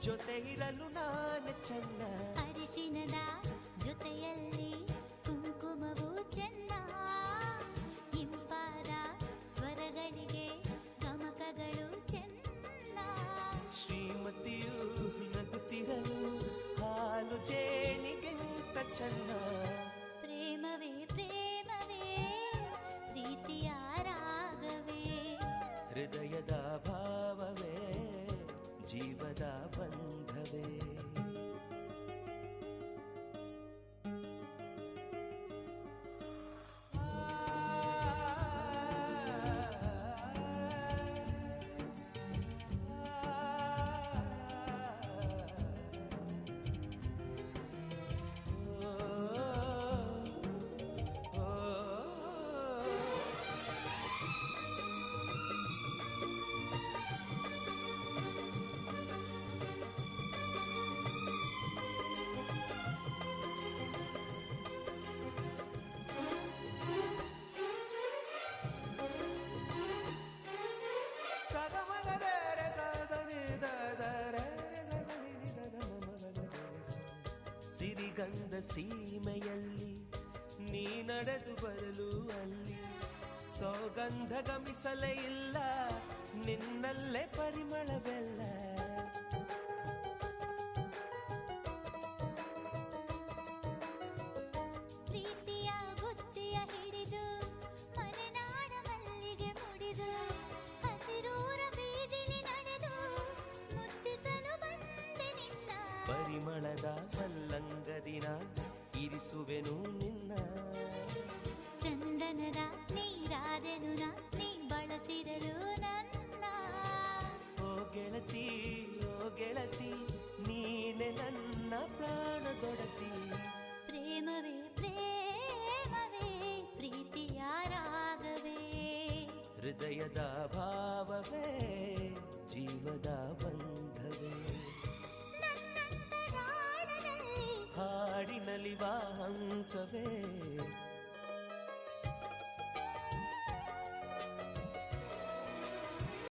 ಜೊತೆ ಇರಲು ನಾನು ಚೆನ್ನ. ಅರಿಶಿನದ ಜೊತೆಯಲ್ಲಿ ಕುಂಕುಮವು ಚೆನ್ನ. ಇಂಪಾದ ಸ್ವರಗಳಿಗೆ ಗಮಕಗಳು ಚೆನ್ನ. ಶ್ರೀಮತಿಯು ನಗುತ್ತಿರಲು ಹಾಲು ಜೇನಿಗೆಂತ ಚೆನ್ನ. ಪ್ರೇಮವೇ ಪ್ರೇಮವೇ ಪ್ರೀತಿಯ ರಾಗವೇ. ಹೃದಯದ ಭಾವವೇ ಜೀವದ ಬಂಧವೇ. ಸಿರಿಗಂಧ ಸೀಮೆಯಲ್ಲಿ ನೀ ನಡೆದು ಬರಲು ಅಲ್ಲಿ ಸೌಗಂಧ ಗಮಿಸಲೇ ಇಲ್ಲ, ನಿನ್ನಲ್ಲೇ ಪರಿಮಳವೆಲ್ಲ. ಪ್ರೀತಿಯ ಬುತ್ತಿಯ ಹಿಡಿದು ಮಲೆನಾಡ ಮಲ್ಲಿಗೆ ಮುಡಿದು ಹಸಿರೂರ ಬೀದಿಲಿ ನಡೆದು ಮುತ್ತಿಸಲು ಬಂದೆ ನಿನ್ನ. ಪರಿಮಳದ ಮಲ್ಲಂಗದಿನ ಇರಿಸುವೆನು ನಿನ್ನ. ಚಂದನದ ನೀರಾದೆನು ನೀ ಬಳಸಿರಲು ನನ್ನ. ಓ ಗೆಳತಿ ಓ ಗೆಳತಿ ನೀನೆ ನನ್ನ ಪ್ರಾಣದೊಡತಿ. ಪ್ರೇಮವೇ ಪ್ರೇಮವೇ ಪ್ರೀತಿಯ ರಾಗವೇ. ಹೃದಯದ ಭಾವವೇ ಜೀವದ ಬಂಧವೇ. ನನ್ನಂತರಾಳದಲ್ಲಿ ಹಾಡಿನಲಿವ ಹಂಸವೇ